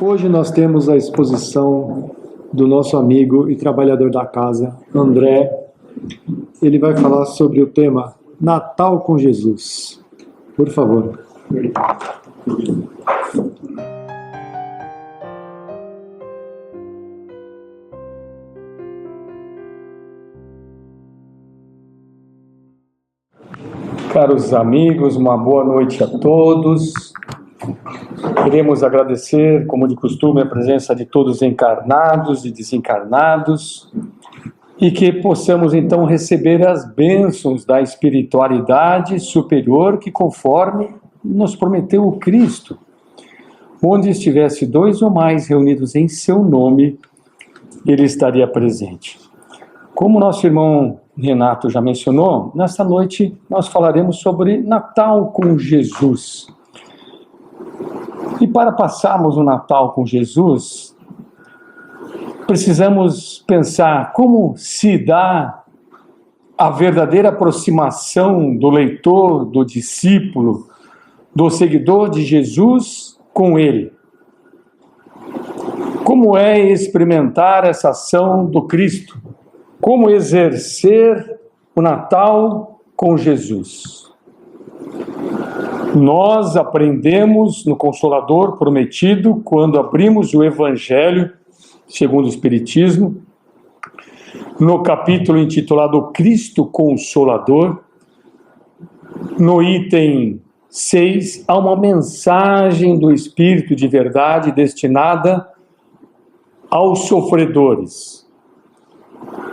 Hoje nós temos a exposição do nosso amigo e trabalhador da casa, André. Ele vai falar sobre o tema Natal com Jesus. Por favor. Caros amigos, uma boa noite a todos. Queremos agradecer, como de costume, a presença de todos encarnados e desencarnados e que possamos então receber as bênçãos da espiritualidade superior que, conforme nos prometeu o Cristo, onde estivesse 2 ou mais reunidos em seu nome, ele estaria presente. Como nosso irmão Renato já mencionou, nesta noite nós falaremos sobre Natal com Jesus. E para passarmos o Natal com Jesus, precisamos pensar como se dá a verdadeira aproximação do leitor, do discípulo, do seguidor de Jesus com ele. Como é experimentar essa ação do Cristo? Como exercer o Natal com Jesus? Nós aprendemos no Consolador Prometido, quando abrimos o Evangelho segundo o Espiritismo, no capítulo intitulado Cristo Consolador, no item 6, há uma mensagem do Espírito de verdade destinada aos sofredores.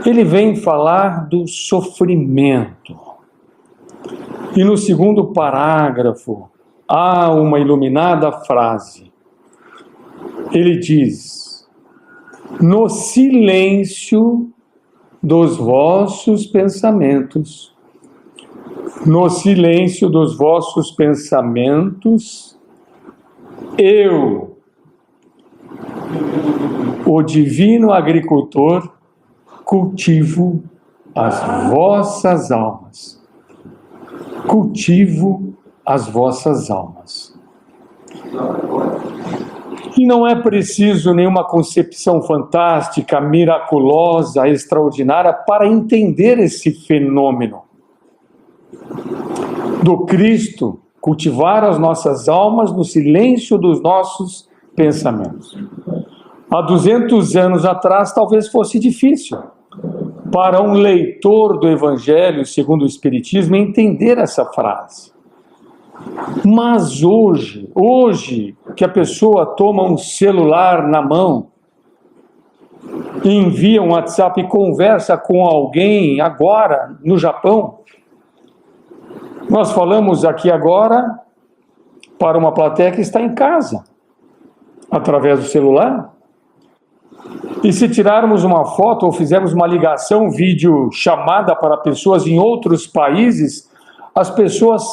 Ele vem falar do sofrimento. E no segundo parágrafo, há uma iluminada frase. Ele diz: no silêncio dos vossos pensamentos, no silêncio dos vossos pensamentos, eu, o divino agricultor, cultivo as vossas almas. Cultivo as vossas almas. E não é preciso nenhuma concepção fantástica, miraculosa, extraordinária para entender esse fenômeno do Cristo cultivar as nossas almas no silêncio dos nossos pensamentos. Há 200 anos atrás talvez fosse difícil para um leitor do Evangelho segundo o Espiritismo entender essa frase. Mas hoje que a pessoa toma um celular na mão, envia um WhatsApp e conversa com alguém agora no Japão, nós falamos aqui agora para uma plateia que está em casa, através do celular. E se tirarmos uma foto ou fizermos uma ligação, vídeo chamada para pessoas em outros países, as pessoas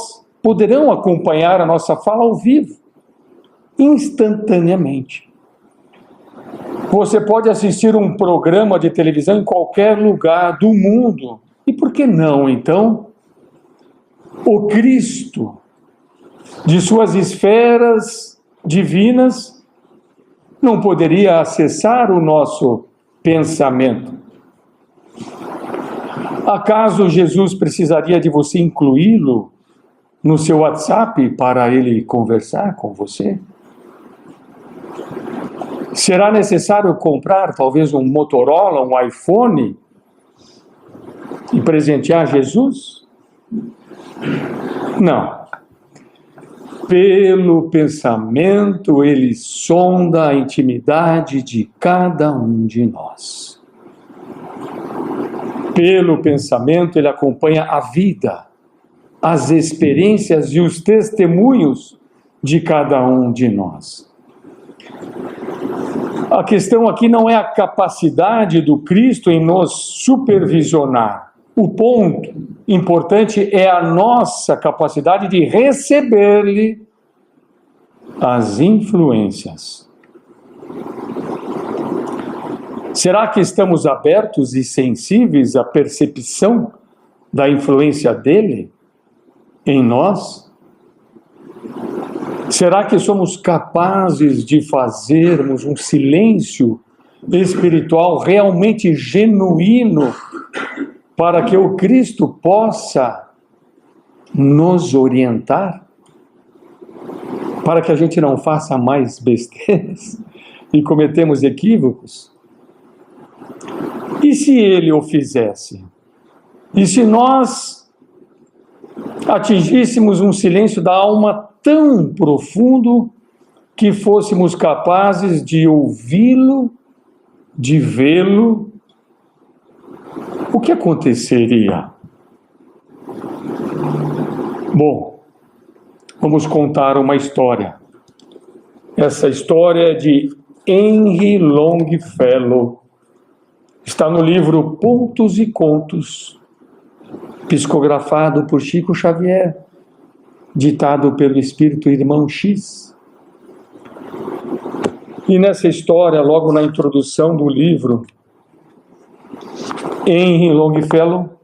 poderão acompanhar a nossa fala ao vivo, instantaneamente. Você pode assistir um programa de televisão em qualquer lugar do mundo. E por que não, então, o Cristo, de suas esferas divinas, não poderia acessar o nosso pensamento? Acaso Jesus precisaria de você incluí-lo no seu WhatsApp para ele conversar com você? Será necessário comprar talvez um Motorola, um iPhone e presentear Jesus? Não. Pelo pensamento, ele sonda a intimidade de cada um de nós. Pelo pensamento, ele acompanha a vida, as experiências e os testemunhos de cada um de nós. A questão aqui não é a capacidade do Cristo em nos supervisionar. O ponto importante é a nossa capacidade de receber-lhe as influências. Será que estamos abertos e sensíveis à percepção da influência dele em nós? Será que somos capazes de fazermos um silêncio espiritual realmente genuíno para que o Cristo possa nos orientar? Para que a gente não faça mais besteiras e cometemos equívocos? E se Ele o fizesse? E se nós atingíssemos um silêncio da alma tão profundo que fôssemos capazes de ouvi-lo, de vê-lo, o que aconteceria? Bom, vamos contar uma história. Essa história é de Henry Longfellow. Está no livro Pontos e Contos, psicografado por Chico Xavier, ditado pelo Espírito Irmão X. E nessa história, logo na introdução do livro, Henry Longfellow,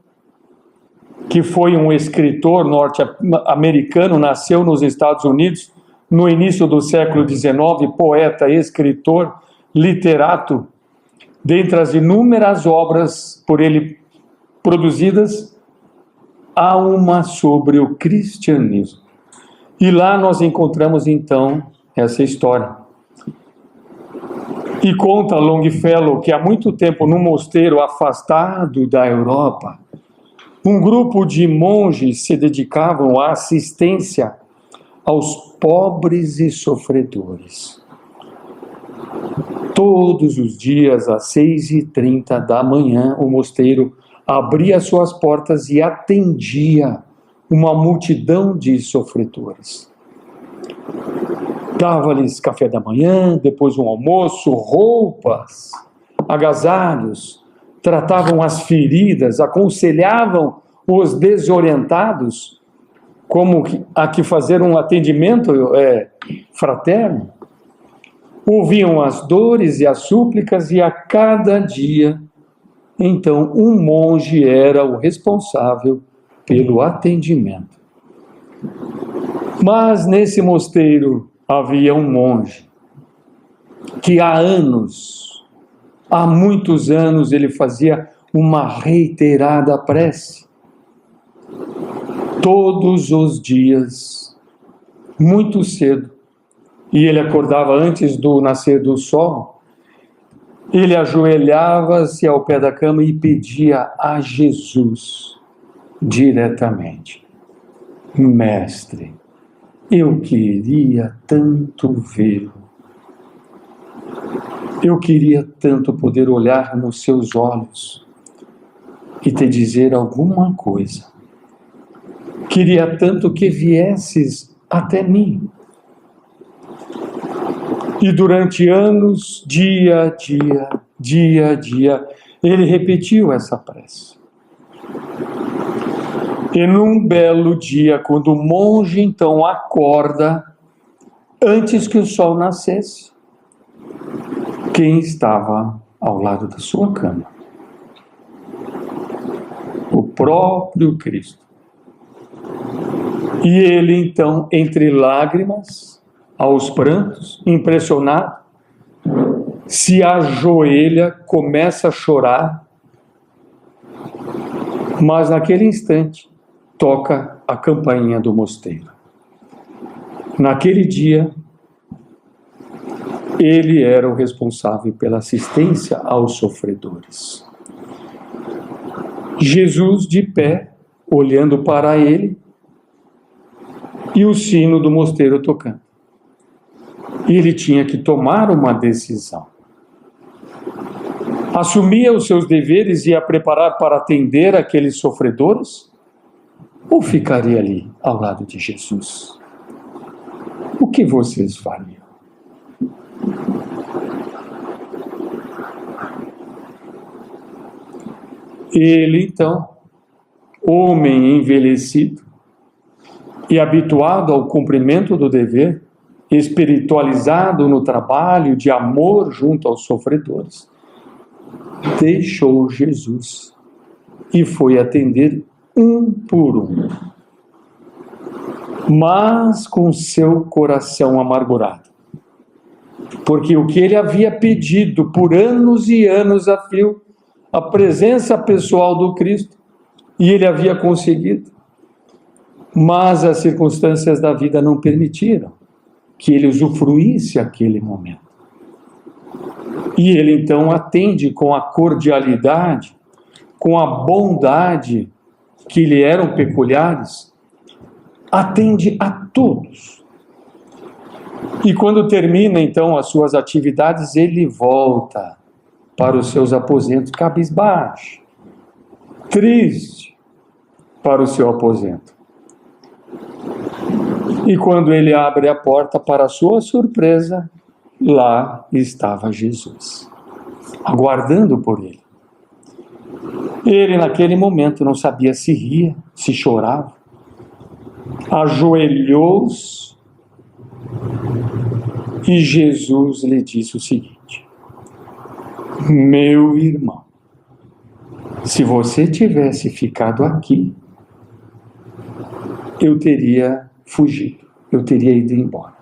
que foi um escritor norte-americano, nasceu nos Estados Unidos no início do século XIX, poeta, escritor, literato, dentre as inúmeras obras por ele produzidas, há uma sobre o cristianismo. E lá nós encontramos então essa história. E conta Longfellow que há muito tempo, num mosteiro afastado da Europa, um grupo de monges se dedicavam à assistência aos pobres e sofredores. Todos os dias, às 6h30 da manhã, o mosteiro abria suas portas e atendia uma multidão de sofredores. Dava-lhes café da manhã, depois um almoço, roupas, agasalhos, tratavam as feridas, aconselhavam os desorientados, como a que fazer um atendimento fraterno. Ouviam as dores e as súplicas e a cada dia, então, um monge era o responsável pelo atendimento. Mas nesse mosteiro havia um monge que há muitos anos, ele fazia uma reiterada prece. Todos os dias, muito cedo, e ele acordava antes do nascer do sol, ele ajoelhava-se ao pé da cama e pedia a Jesus diretamente: Mestre, eu queria tanto vê-lo. Eu queria tanto poder olhar nos seus olhos e te dizer alguma coisa. Queria tanto que viesses até mim. E durante anos, dia a dia, ele repetiu essa prece. E num belo dia, quando o monge então acorda, antes que o sol nascesse, quem estava ao lado da sua cama? O próprio Cristo. E ele então, entre lágrimas, aos prantos, impressionado, se ajoelha, começa a chorar, mas naquele instante toca a campainha do mosteiro. Naquele dia, ele era o responsável pela assistência aos sofredores. Jesus de pé, olhando para ele, e o sino do mosteiro tocando. E ele tinha que tomar uma decisão. Assumia os seus deveres e ia preparar para atender aqueles sofredores? Ou ficaria ali ao lado de Jesus? O que vocês fariam? Ele então, homem envelhecido e habituado ao cumprimento do dever, espiritualizado no trabalho de amor junto aos sofredores, deixou Jesus e foi atender um por um. mas com seu coração amargurado. Porque o que ele havia pedido por anos e anos a fio, a presença pessoal do Cristo, e ele havia conseguido, mas as circunstâncias da vida não permitiram que ele usufruísse aquele momento. E ele então atende com a cordialidade, com a bondade que lhe eram peculiares, atende a todos. E quando termina então as suas atividades, ele volta para os seus aposentos cabisbaixo, triste para o seu aposento. E quando ele abre a porta, para sua surpresa, lá estava Jesus, aguardando por ele. Ele, naquele momento, não sabia se ria, se chorava. Ajoelhou-se e Jesus lhe disse o seguinte: meu irmão, se você tivesse ficado aqui, eu teria fugido, eu teria ido embora.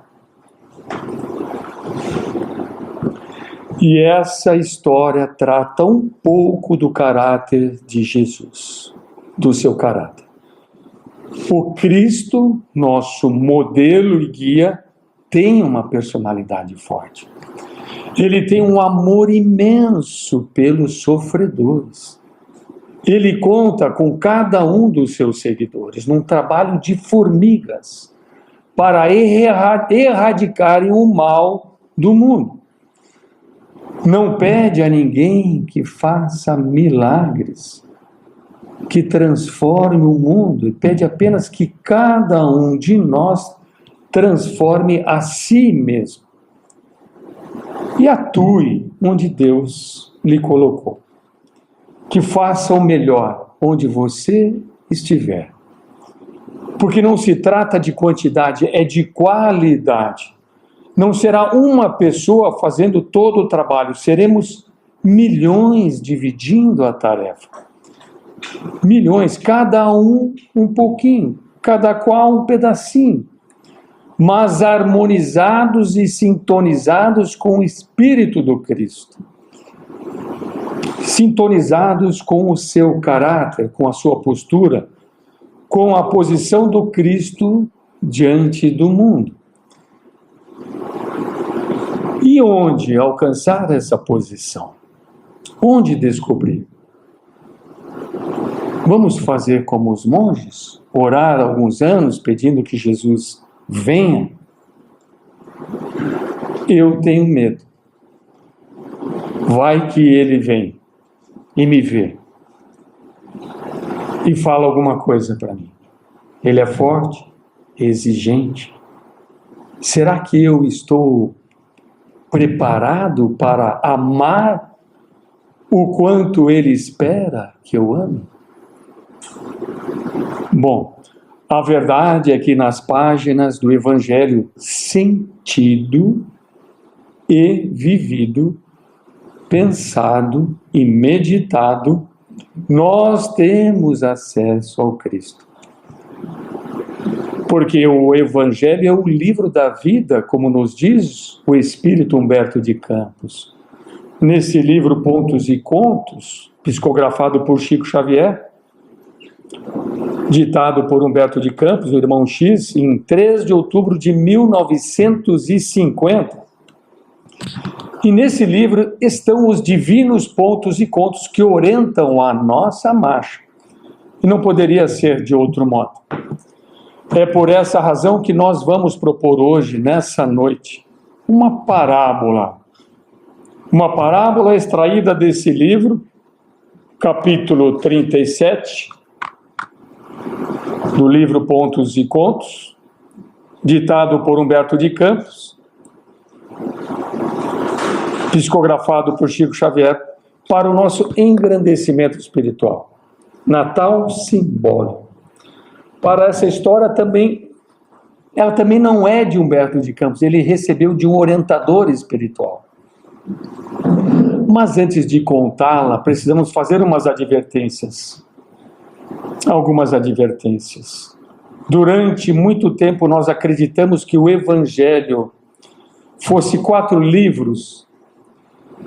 E essa história trata um pouco do caráter de Jesus, do seu caráter. O Cristo, nosso modelo e guia, tem uma personalidade forte. Ele tem um amor imenso pelos sofredores. Ele conta com cada um dos seus seguidores num trabalho de formigas para erradicarem o mal do mundo. Não pede a ninguém que faça milagres, que transforme o mundo, pede apenas que cada um de nós transforme a si mesmo e atue onde Deus lhe colocou. Que faça o melhor onde você estiver. Porque não se trata de quantidade, é de qualidade. Não será uma pessoa fazendo todo o trabalho, seremos milhões dividindo a tarefa. Milhões, cada um pouquinho, cada qual um pedacinho, mas harmonizados e sintonizados com o Espírito do Cristo. Sintonizados com o seu caráter, com a sua postura, com a posição do Cristo diante do mundo. E onde alcançar essa posição? Onde descobrir? Vamos fazer como os monges? Orar alguns anos pedindo que Jesus venha? Eu tenho medo. Vai que ele vem e me vê e fala alguma coisa para mim. Ele é forte, exigente. Será que eu estou preparado para amar o quanto ele espera que eu ame? Bom, a verdade é que nas páginas do Evangelho sentido e vivido, pensado e meditado, nós temos acesso ao Cristo. Porque o Evangelho é o livro da vida, como nos diz o Espírito Humberto de Campos. Nesse livro Pontos e Contos, psicografado por Chico Xavier, ditado por Humberto de Campos, o irmão X, em 3 de outubro de 1950. E nesse livro estão os divinos pontos e contos que orientam a nossa marcha. E não poderia ser de outro modo. É por essa razão que nós vamos propor hoje, nessa noite, uma parábola. Uma parábola extraída desse livro, capítulo 37, do livro Pontos e Contos, ditado por Humberto de Campos, psicografado por Chico Xavier, para o nosso engrandecimento espiritual. Natal simbólico. Para essa história também, ela também não é de Humberto de Campos, ele recebeu de um orientador espiritual. Mas antes de contá-la, precisamos fazer umas advertências. Algumas advertências. Durante muito tempo nós acreditamos que o Evangelho fosse 4 livros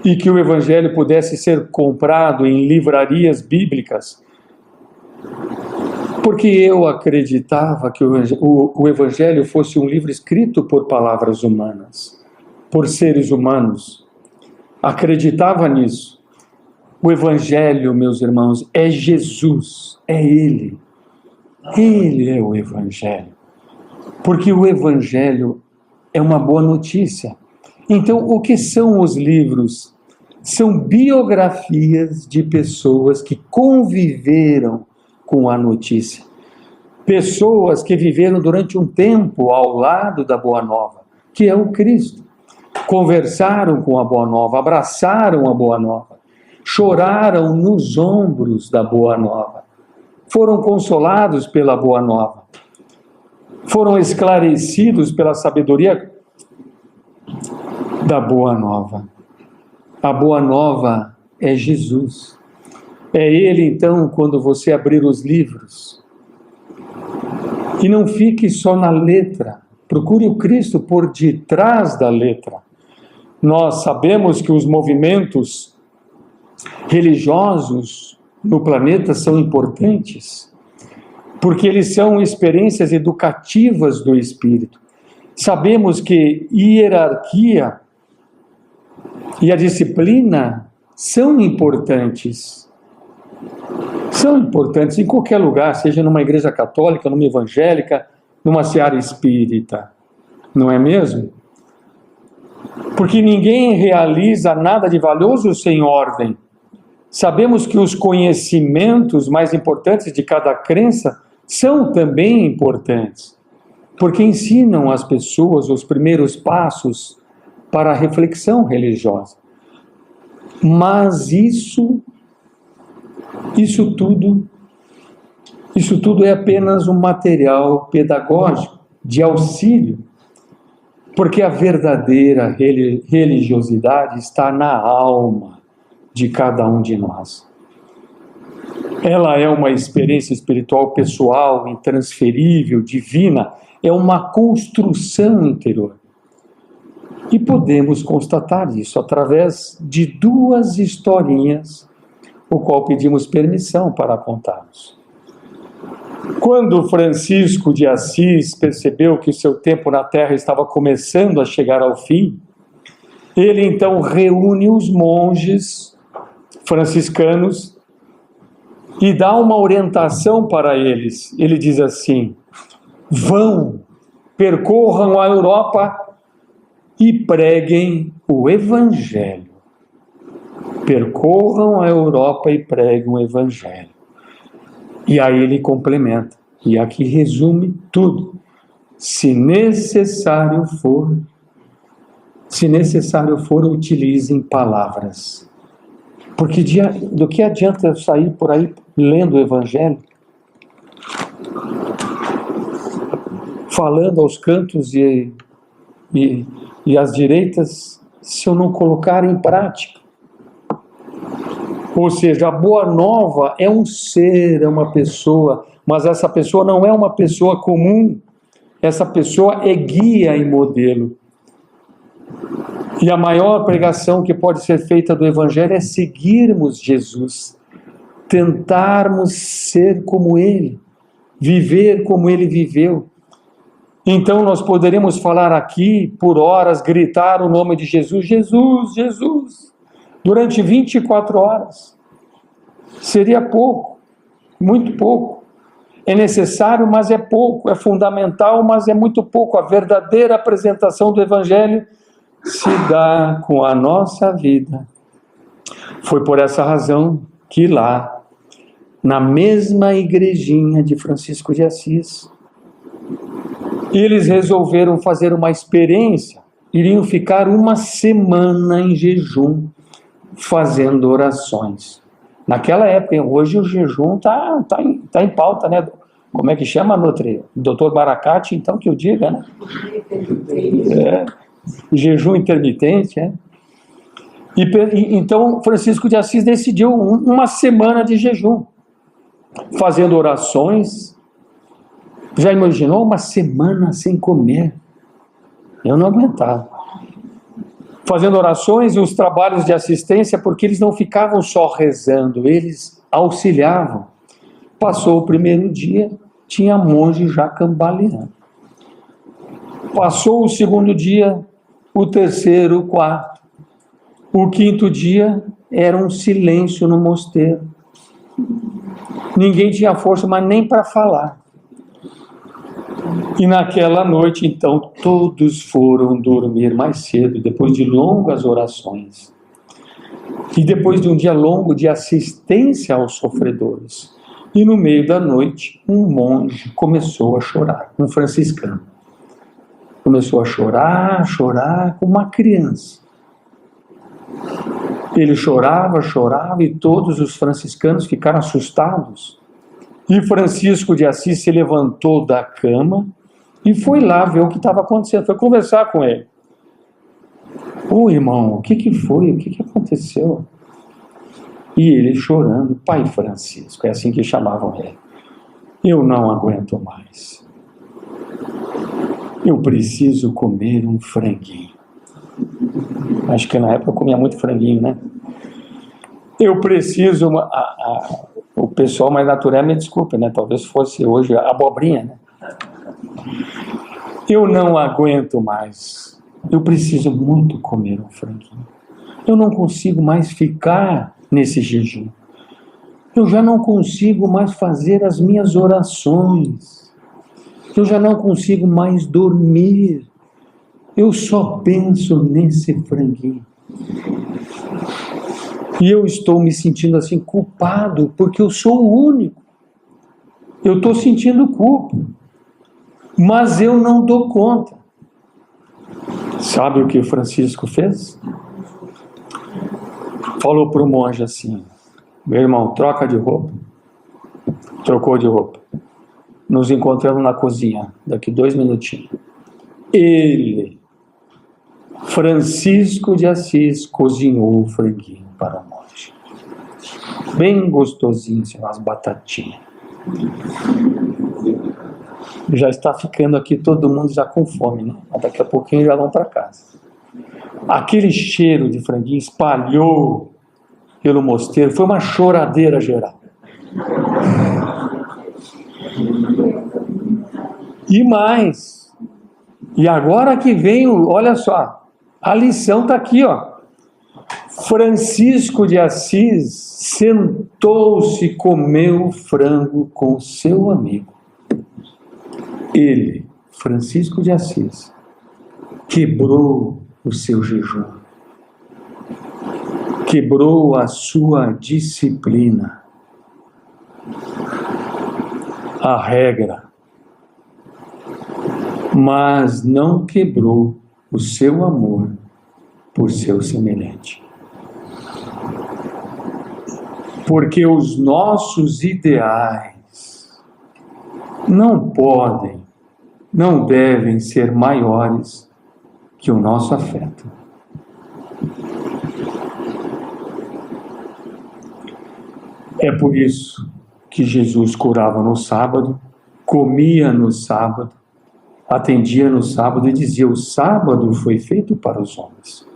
e que o Evangelho pudesse ser comprado em livrarias bíblicas, porque eu acreditava que o Evangelho fosse um livro escrito por palavras humanas, por seres humanos. Acreditava nisso. O Evangelho, meus irmãos, é Jesus, é Ele. Ele é o Evangelho. Porque o Evangelho é uma boa notícia. Então, o que são os livros? São biografias de pessoas que conviveram com a notícia. Pessoas que viveram durante um tempo ao lado da Boa Nova, que é o Cristo. Conversaram com a Boa Nova, abraçaram a Boa Nova, choraram nos ombros da Boa Nova, foram consolados pela Boa Nova, foram esclarecidos pela sabedoria da Boa Nova. A Boa Nova é Jesus. É Ele, então, quando você abrir os livros. E não fique só na letra. Procure o Cristo por detrás da letra. Nós sabemos que os movimentos religiosos no planeta são importantes, porque eles são experiências educativas do Espírito. Sabemos que hierarquia e a disciplina são importantes. São importantes em qualquer lugar, seja numa igreja católica, numa evangélica, numa seara espírita. Não é mesmo? Porque ninguém realiza nada de valioso sem ordem. Sabemos que os conhecimentos mais importantes de cada crença são também importantes, porque ensinam às pessoas os primeiros passos para a reflexão religiosa. Mas isso tudo é apenas um material pedagógico, de auxílio, porque a verdadeira religiosidade está na alma de cada um de nós. Ela é uma experiência espiritual pessoal, intransferível, divina, é uma construção interior. E podemos constatar isso através de 2 historinhas, o qual pedimos permissão para contarmos. Quando Francisco de Assis percebeu que o seu tempo na Terra estava começando a chegar ao fim, ele então reúne os monges franciscanos e dá uma orientação para eles. Ele diz assim: vão, percorram a Europa e preguem o Evangelho. Percorram a Europa e preguem o Evangelho. E aí ele complementa, e aqui resume tudo. Se necessário for, utilizem palavras. Porque do que adianta eu sair por aí lendo o Evangelho, falando aos cantos e às direitas, se eu não colocar em prática? Ou seja, a Boa Nova é um ser, é uma pessoa, mas essa pessoa não é uma pessoa comum, essa pessoa é guia e modelo. E a maior pregação que pode ser feita do Evangelho é seguirmos Jesus, tentarmos ser como Ele, viver como Ele viveu. Então nós poderemos falar aqui por horas, gritar o nome de Jesus, Jesus, Jesus, durante 24 horas. Seria pouco, muito pouco. É necessário, mas é pouco. É fundamental, mas é muito pouco. A verdadeira apresentação do Evangelho se dá com a nossa vida. Foi por essa razão que lá, na mesma igrejinha de Francisco de Assis, eles resolveram fazer uma experiência. Iriam ficar 1 semana em jejum, fazendo orações. Naquela época, hoje o jejum está em pauta, né? Como é que chama, Nutri? Dr. Baracate, então, que eu diga, né? Jejum intermitente, Então, Francisco de Assis decidiu 1 semana de jejum, fazendo orações, Já imaginou uma semana sem comer? Eu não aguentava. Fazendo orações e os trabalhos de assistência, porque eles não ficavam só rezando, eles auxiliavam. Passou o primeiro dia, tinha monge já cambaleando. Passou o segundo dia, o terceiro, o quarto. O quinto dia era um silêncio no mosteiro. Ninguém tinha força, mas nem para falar. E naquela noite, então, todos foram dormir mais cedo, depois de longas orações. E depois de um dia longo de assistência aos sofredores. E no meio da noite, um monge começou a chorar, um franciscano. Começou a chorar como uma criança. Ele chorava e todos os franciscanos ficaram assustados. E Francisco de Assis se levantou da cama e foi lá ver o que estava acontecendo, foi conversar com ele. Ô irmão, o que foi? O que aconteceu? E ele chorando, Pai Francisco, é assim que chamavam ele. Eu não aguento mais. Eu preciso comer um franguinho. Acho que na época eu comia muito franguinho, né? Eu preciso... O pessoal mais natural, me desculpe, né? Talvez fosse hoje a abobrinha, né? Eu não aguento mais. Eu preciso muito comer um franguinho. Eu não consigo mais ficar nesse jejum. Eu já não consigo mais fazer as minhas orações. Eu já não consigo mais dormir. Eu só penso nesse franguinho. E eu estou me sentindo assim culpado, porque eu sou o único. Eu estou sentindo culpa. Mas eu não dou conta. Sabe o que o Francisco fez? Falou para o monge assim, meu irmão, troca de roupa. Trocou de roupa. Nos encontramos na cozinha, daqui 2 minutinhos. Ele, Francisco de Assis, cozinhou o franguinho para o monge. Bem gostosinho, assim, umas batatinhas. Já está ficando aqui todo mundo já com fome, né? Mas daqui a pouquinho já vão para casa. Aquele cheiro de franguinho espalhou pelo mosteiro, foi uma choradeira geral. E mais, e agora que vem, olha só, a lição está aqui, ó. Francisco de Assis sentou-se e comeu frango com seu amigo. Ele, Francisco de Assis, quebrou o seu jejum, quebrou a sua disciplina, a regra, mas não quebrou o seu amor por seu semelhante. Porque os nossos ideais não podem, não devem ser maiores que o nosso afeto. É por isso que Jesus curava no sábado, comia no sábado, atendia no sábado e dizia: o sábado foi feito para os homens,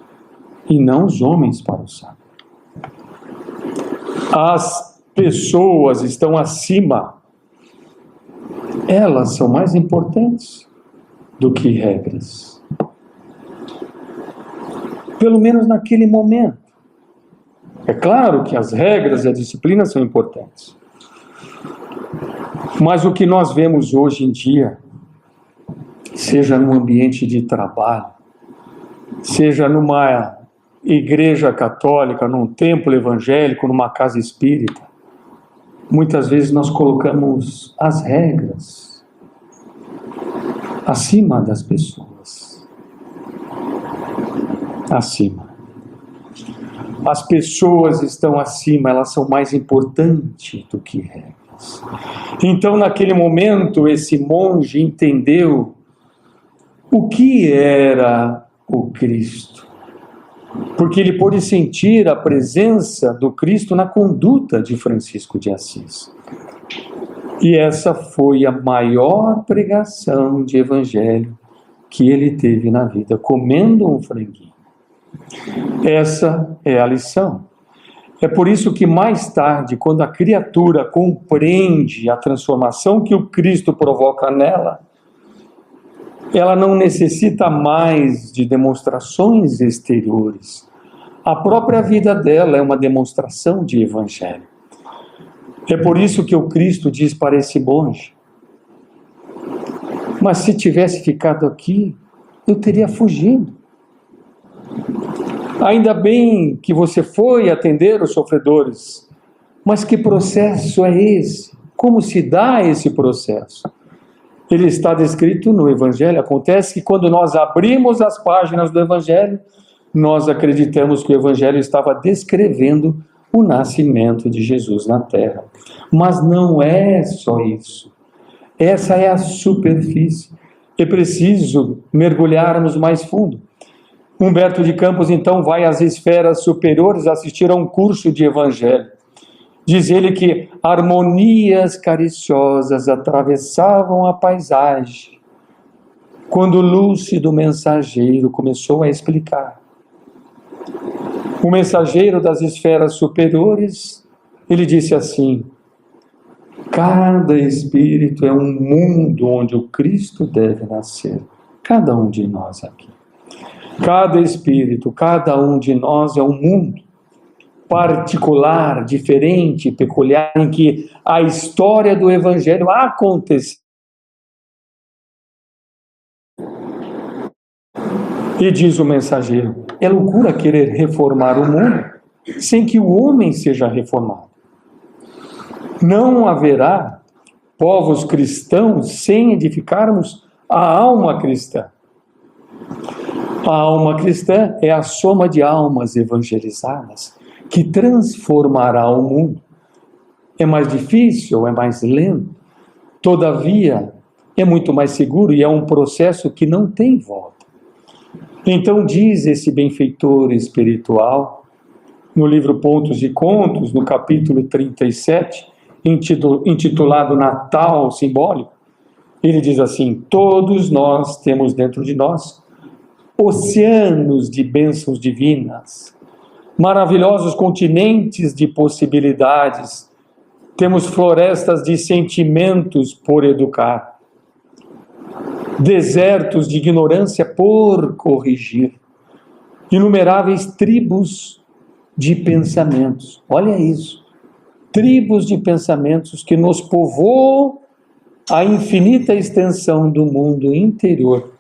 e não os homens para o sábado. As pessoas estão acima, elas são mais importantes do que regras. Pelo menos naquele momento. É claro que as regras e a disciplina são importantes. Mas o que nós vemos hoje em dia, seja no ambiente de trabalho, seja numa igreja católica, num templo evangélico, numa casa espírita, muitas vezes nós colocamos as regras acima das pessoas. Acima. As pessoas estão acima, elas são mais importantes do que regras. Então, naquele momento, esse monge entendeu o que era o Cristo. Porque ele pôde sentir a presença do Cristo na conduta de Francisco de Assis. E essa foi a maior pregação de evangelho que ele teve na vida, comendo um franguinho. Essa é a lição. É por isso que mais tarde, quando a criatura compreende a transformação que o Cristo provoca nela, ela não necessita mais de demonstrações exteriores. A própria vida dela é uma demonstração de evangelho. É por isso que o Cristo diz para esse monge: mas se tivesse ficado aqui, eu teria fugido. Ainda bem que você foi atender os sofredores, mas que processo é esse? Como se dá esse processo? Ele está descrito no Evangelho. Acontece que quando nós abrimos as páginas do Evangelho, nós acreditamos que o Evangelho estava descrevendo o nascimento de Jesus na Terra. Mas não é só isso. Essa é a superfície. É preciso mergulharmos mais fundo. Humberto de Campos, então, vai às esferas superiores assistir a um curso de Evangelho. Diz ele que harmonias cariciosas atravessavam a paisagem quando o lúcido mensageiro começou a explicar. O mensageiro das esferas superiores, ele disse assim: cada espírito é um mundo onde o Cristo deve nascer. Cada um de nós aqui. Cada espírito, cada um de nós é um mundo particular, diferente, peculiar, em que a história do Evangelho aconteceu. E diz o mensageiro: é loucura querer reformar o mundo sem que o homem seja reformado. Não haverá povos cristãos sem edificarmos a alma cristã. A alma cristã é a soma de almas evangelizadas que transformará o mundo. É mais difícil, é mais lento, todavia é muito mais seguro e é um processo que não tem volta. Então diz esse benfeitor espiritual, no livro Pontos e Contos, no capítulo 37, intitulado Natal Simbólico, ele diz assim: todos nós temos dentro de nós oceanos de bênçãos divinas, maravilhosos continentes de possibilidades, temos florestas de sentimentos por educar, desertos de ignorância por corrigir, inumeráveis tribos de pensamentos. Olha isso, tribos de pensamentos que nos povoam a infinita extensão do mundo interior.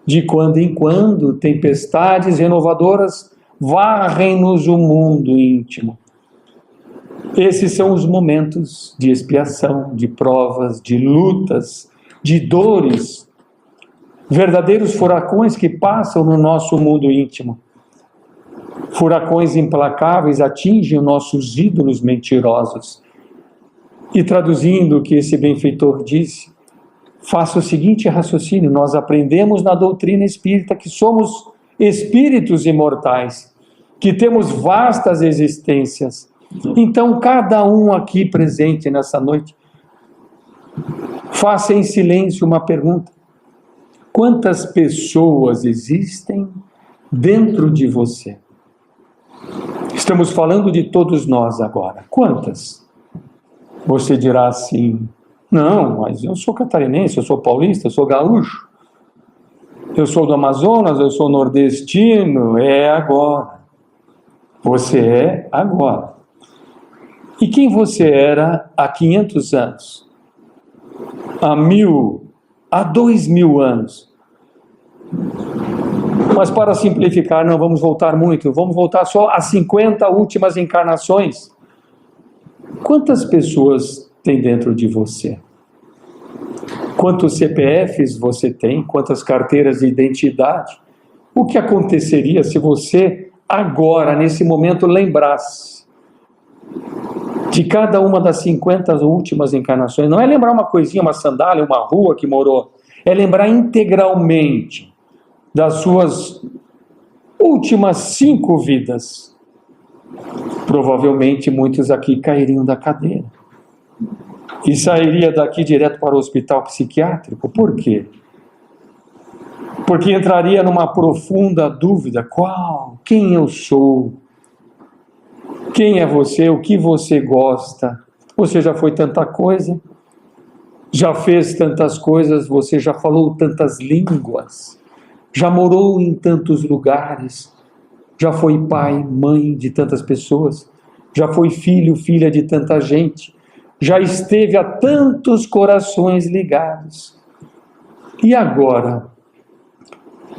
De quando em quando, tempestades renovadoras varrem-nos o mundo íntimo. Esses são os momentos de expiação, de provas, de lutas, de dores, verdadeiros furacões que passam no nosso mundo íntimo. Furacões implacáveis atingem os nossos ídolos mentirosos. E traduzindo o que esse benfeitor disse, faça o seguinte raciocínio: nós aprendemos na doutrina espírita que somos espíritos imortais, que temos vastas existências. Então, cada um aqui presente nessa noite, faça em silêncio uma pergunta: quantas pessoas existem dentro de você? Estamos falando de todos nós agora. Quantas? Você dirá assim: não, mas eu sou catarinense, eu sou paulista, eu sou gaúcho, eu sou do Amazonas, eu sou nordestino. É agora. Você é agora. E quem você era há 500 anos? Há 1000, há 2000 anos? Mas para simplificar, não vamos voltar muito, vamos voltar só às 50 últimas encarnações. Quantas pessoas tem dentro de você? Quantos CPFs você tem? Quantas carteiras de identidade? O que aconteceria se você agora, nesse momento, lembrasse de cada uma das 50 últimas encarnações? Não é lembrar uma coisinha, uma sandália, uma rua que morou. É lembrar integralmente das suas últimas 5 vidas. Provavelmente muitos aqui cairiam da cadeira. e sairia daqui direto para o hospital psiquiátrico. Por quê? Porque entraria numa profunda dúvida: quem eu sou? Quem é você? O que você gosta? Você já foi tanta coisa, já fez tantas coisas, você já falou tantas línguas, já morou em tantos lugares, já foi pai, mãe de tantas pessoas, já foi filho, filha de tanta gente, já esteve a tantos corações ligados. E agora,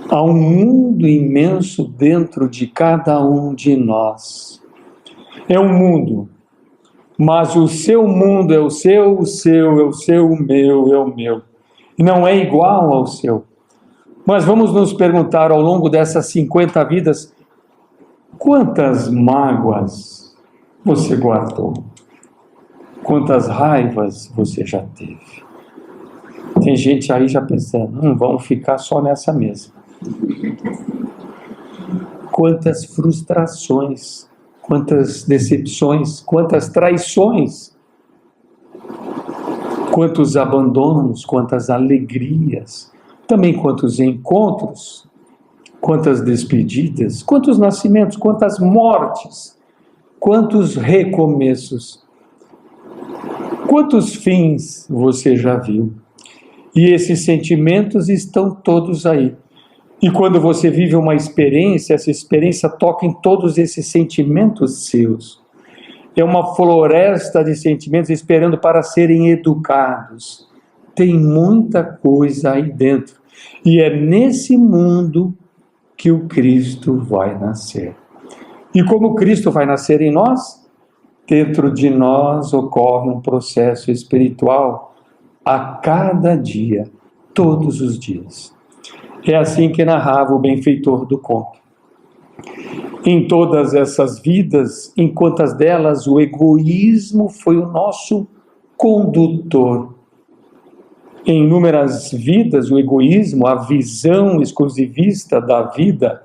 há um mundo imenso dentro de cada um de nós. É um mundo, mas o seu mundo é o seu é o seu, o meu é o meu. E não é igual ao seu. Mas vamos nos perguntar, ao longo dessas 50 vidas, quantas mágoas você guardou? Quantas raivas você já teve? Tem gente aí já pensando, vamos ficar só nessa mesma. Quantas frustrações, quantas decepções, quantas traições, quantos abandonos, quantas alegrias, também quantos encontros, quantas despedidas, quantos nascimentos, quantas mortes, quantos recomeços, quantos fins você já viu. E esses sentimentos estão todos aí. E quando você vive uma experiência, essa experiência toca em todos esses sentimentos seus. É uma floresta de sentimentos esperando para serem educados. Tem muita coisa aí dentro. E é nesse mundo que o Cristo vai nascer. E como Cristo vai nascer em nós? Dentro de nós ocorre um processo espiritual a cada dia, todos os dias. É assim que narrava o benfeitor do conto. Em todas essas vidas, em quantas delas o egoísmo foi o nosso condutor. Em inúmeras vidas, o egoísmo, a visão exclusivista da vida,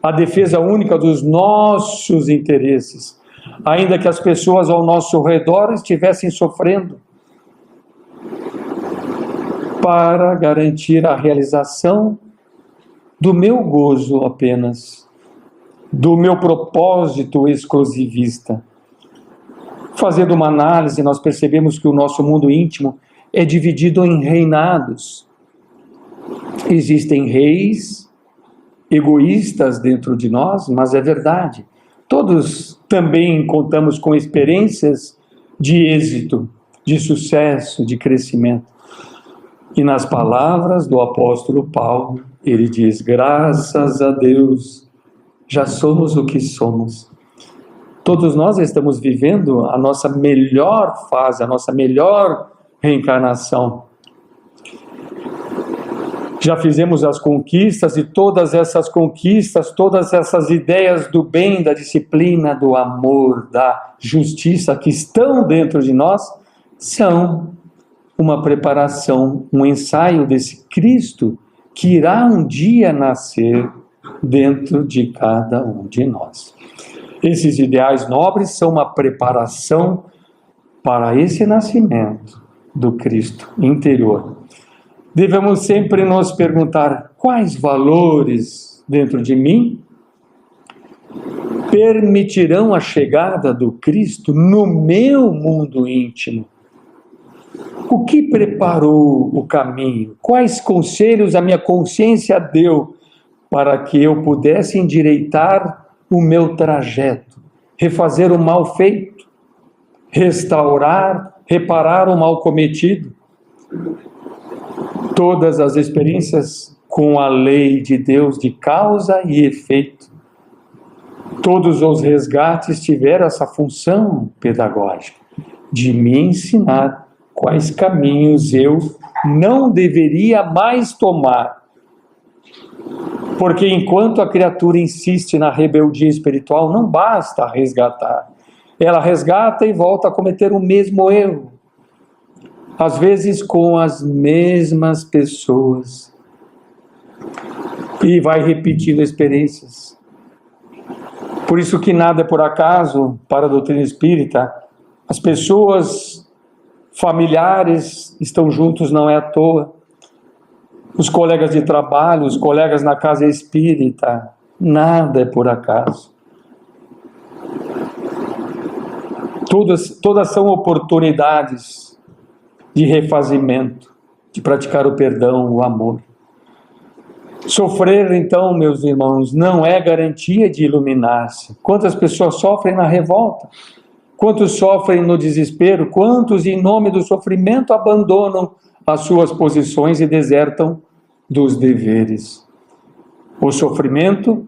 a defesa única dos nossos interesses, ainda que as pessoas ao nosso redor estivessem sofrendo, para garantir a realização do meu gozo apenas, do meu propósito exclusivista. Fazendo uma análise, nós percebemos que o nosso mundo íntimo é dividido em reinados. Existem reis egoístas dentro de nós, mas é verdade. Todos também contamos com experiências de êxito, de sucesso, de crescimento. E nas palavras do apóstolo Paulo, ele diz: graças a Deus, já somos o que somos. Todos nós estamos vivendo a nossa melhor fase, a nossa melhor reencarnação. Já fizemos as conquistas, e todas essas conquistas, todas essas ideias do bem, da disciplina, do amor, da justiça que estão dentro de nós, são uma preparação, um ensaio desse Cristo que irá um dia nascer dentro de cada um de nós. Esses ideais nobres são uma preparação para esse nascimento do Cristo interior. Devemos sempre nos perguntar: quais valores dentro de mim permitirão a chegada do Cristo no meu mundo íntimo? O que preparou o caminho? Quais conselhos a minha consciência deu para que eu pudesse endireitar o meu trajeto, refazer o mal feito, restaurar, reparar o mal cometido? Todas as experiências com a lei de Deus de causa e efeito, todos os resgates tiveram essa função pedagógica de me ensinar quais caminhos eu não deveria mais tomar. Porque enquanto a criatura insiste na rebeldia espiritual, não basta resgatar. Ela resgata e volta a cometer o mesmo erro. Às vezes com as mesmas pessoas. E vai repetindo experiências. Por isso que nada é por acaso para a doutrina espírita. As pessoas familiares estão juntos, não é à toa. Os colegas de trabalho, os colegas na casa espírita, nada é por acaso. Todas são oportunidades de refazimento, de praticar o perdão, o amor. Sofrer, então, meus irmãos, não é garantia de iluminar-se. Quantas pessoas sofrem na revolta? Quantos sofrem no desespero? Quantos, em nome do sofrimento, abandonam as suas posições e desertam dos deveres? O sofrimento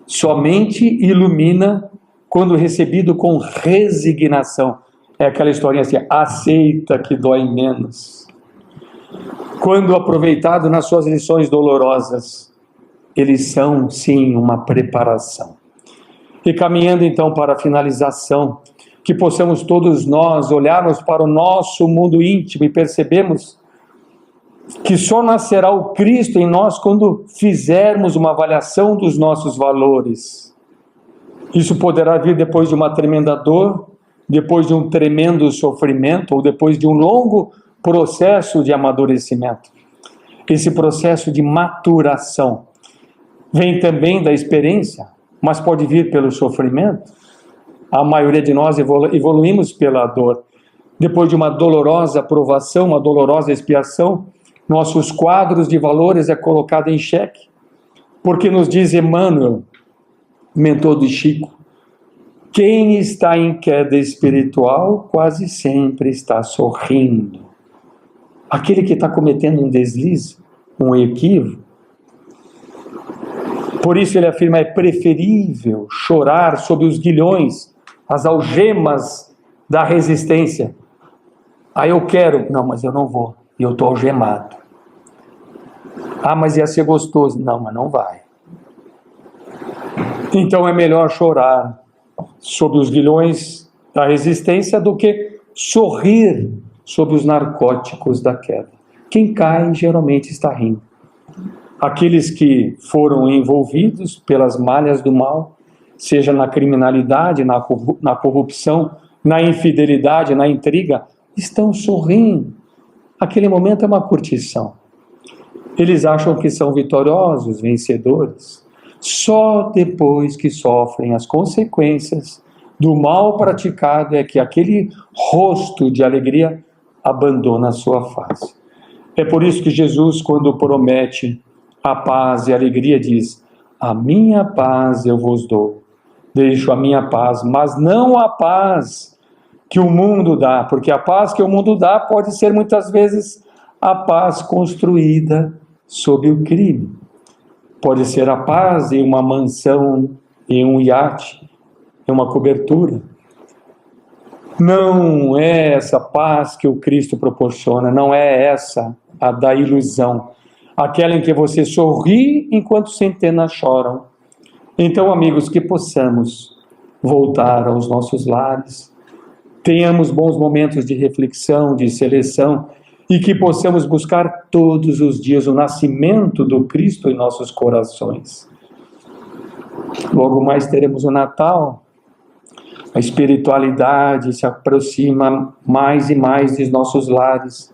somente ilumina quando recebido com resignação. É aquela historinha assim, aceita que dói menos. Quando aproveitado nas suas lições dolorosas, eles são, sim, uma preparação. E caminhando então para a finalização, que possamos todos nós olharmos para o nosso mundo íntimo e percebemos que só nascerá o Cristo em nós quando fizermos uma avaliação dos nossos valores. Isso poderá vir depois de uma tremenda dor, depois de um tremendo sofrimento, ou depois de um longo processo de amadurecimento. Esse processo de maturação vem também da experiência, mas pode vir pelo sofrimento. A maioria de nós evoluímos pela dor. Depois de uma dolorosa provação, uma dolorosa expiação, nossos quadros de valores é colocado em xeque. Porque nos diz Emmanuel, mentor do Chico, quem está em queda espiritual quase sempre está sorrindo. Aquele que está cometendo um deslize, um equívoco. Por isso ele afirma, é preferível chorar sob os guilhões, as algemas da resistência. Aí eu quero, não, mas eu não vou, eu estou algemado. Ah, mas ia ser gostoso. Não, mas não vai. Então é melhor chorar sob os guilhões da resistência do que sorrir sob os narcóticos da queda. Quem cai geralmente está rindo. Aqueles que foram envolvidos pelas malhas do mal, seja na criminalidade, na corrupção, na infidelidade, na intriga, estão sorrindo. Aquele momento é uma curtição. Eles acham que são vitoriosos, vencedores, só depois que sofrem as consequências do mal praticado é que aquele rosto de alegria abandona a sua face. É por isso que Jesus, quando promete a paz e a alegria, diz, a minha paz eu vos dou, deixo a minha paz, mas não a paz que o mundo dá, porque a paz que o mundo dá pode ser muitas vezes a paz construída sob o crime. Pode ser a paz em uma mansão, em um iate, em uma cobertura. Não é essa paz que o Cristo proporciona, não é essa a da ilusão, aquela em que você sorri enquanto centenas choram. Então, amigos, que possamos voltar aos nossos lares, tenhamos bons momentos de reflexão, de seleção, e que possamos buscar todos os dias o nascimento do Cristo em nossos corações. Logo mais teremos o Natal, a espiritualidade se aproxima mais e mais dos nossos lares,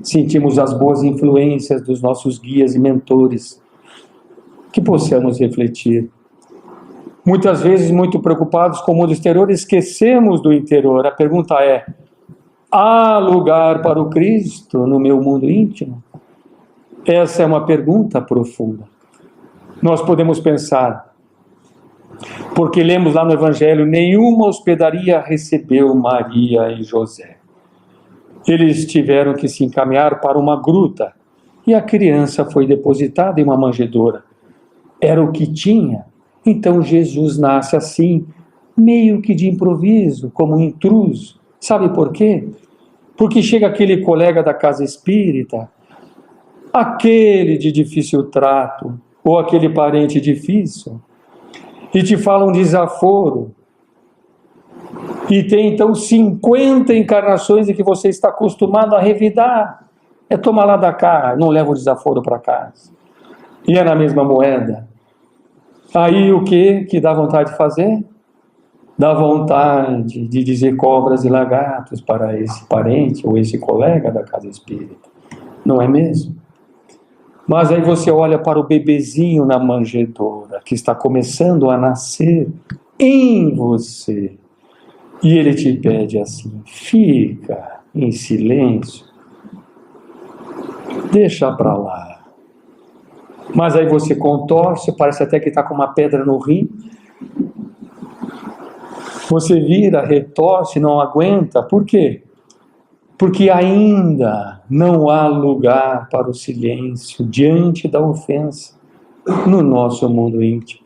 sentimos as boas influências dos nossos guias e mentores, que possamos refletir. Muitas vezes, muito preocupados com o mundo exterior, esquecemos do interior. A pergunta é, há lugar para o Cristo no meu mundo íntimo? Essa é uma pergunta profunda. Nós podemos pensar, porque lemos lá no Evangelho, nenhuma hospedaria recebeu Maria e José. Eles tiveram que se encaminhar para uma gruta, e a criança foi depositada em uma manjedoura. Era o que tinha. Então Jesus nasce assim, meio que de improviso, como um intruso. Sabe por quê? Porque chega aquele colega da casa espírita, aquele de difícil trato, ou aquele parente difícil, e te fala um desaforo, e tem então 50 encarnações em que você está acostumado a revidar. É tomar lá da cá, não leva o desaforo para casa. E é na mesma moeda. Aí o que dá vontade de fazer? Dá vontade de dizer cobras e lagartos para esse parente ou esse colega da casa espírita, não é mesmo? Mas aí você olha para o bebezinho na manjedoura, que está começando a nascer em você, e ele te pede assim: fica em silêncio, deixa para lá. Mas aí você contorce, parece até que está com uma pedra no rim. Você vira, retorce, não aguenta. Por quê? Porque ainda não há lugar para o silêncio diante da ofensa no nosso mundo íntimo.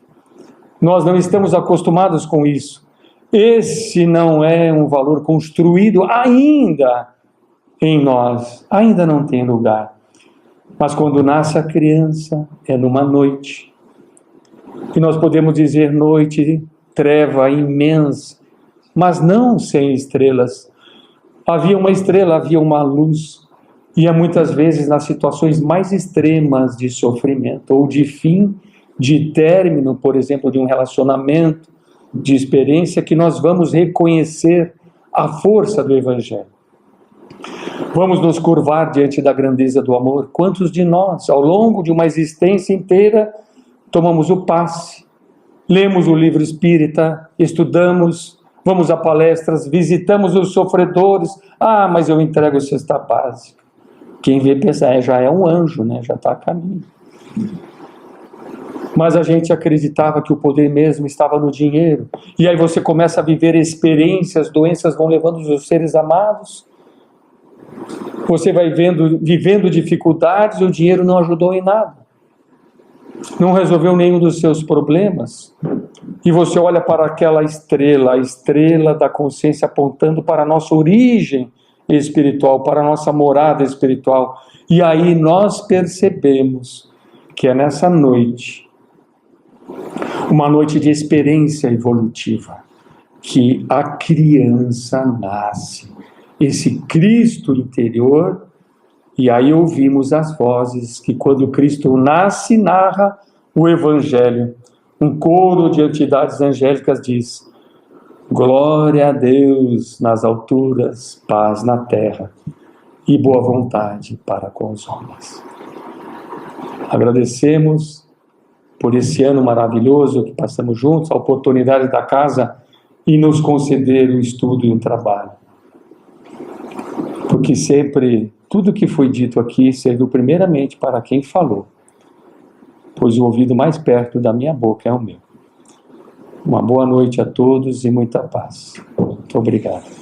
Nós não estamos acostumados com isso. Esse não é um valor construído ainda em nós. Ainda não tem lugar. Mas quando nasce a criança, é numa noite. E nós podemos dizer noite, treva imensa, mas não sem estrelas. Havia uma estrela, havia uma luz. E muitas vezes nas situações mais extremas de sofrimento ou de fim, de término, por exemplo, de um relacionamento, de experiência, que nós vamos reconhecer a força do Evangelho. Vamos nos curvar diante da grandeza do amor. Quantos de nós, ao longo de uma existência inteira, tomamos o passe, lemos o livro espírita, estudamos, vamos a palestras, visitamos os sofredores. Ah, mas eu entrego cesta básica. Quem vê pensa, já é um anjo, né? Já está a caminho. Mas a gente acreditava que o poder mesmo estava no dinheiro. E aí você começa a viver experiências, doenças vão levando os seres amados. Você vai vivendo dificuldades e o dinheiro não ajudou em nada. Não resolveu nenhum dos seus problemas. E você olha para aquela estrela, a estrela da consciência apontando para a nossa origem espiritual, para a nossa morada espiritual. E aí nós percebemos que é nessa noite, uma noite de experiência evolutiva, que a criança nasce. Esse Cristo interior, e aí ouvimos as vozes que quando Cristo nasce, narra o Evangelho. Um coro de entidades angélicas diz: glória a Deus nas alturas, paz na terra e boa vontade para com os homens. Agradecemos por esse ano maravilhoso que passamos juntos, a oportunidade da casa e nos conceder o estudo e o trabalho. Porque sempre, tudo que foi dito aqui serviu primeiramente para quem falou, pois o ouvido mais perto da minha boca é o meu. Uma boa noite a todos e muita paz. Muito obrigado.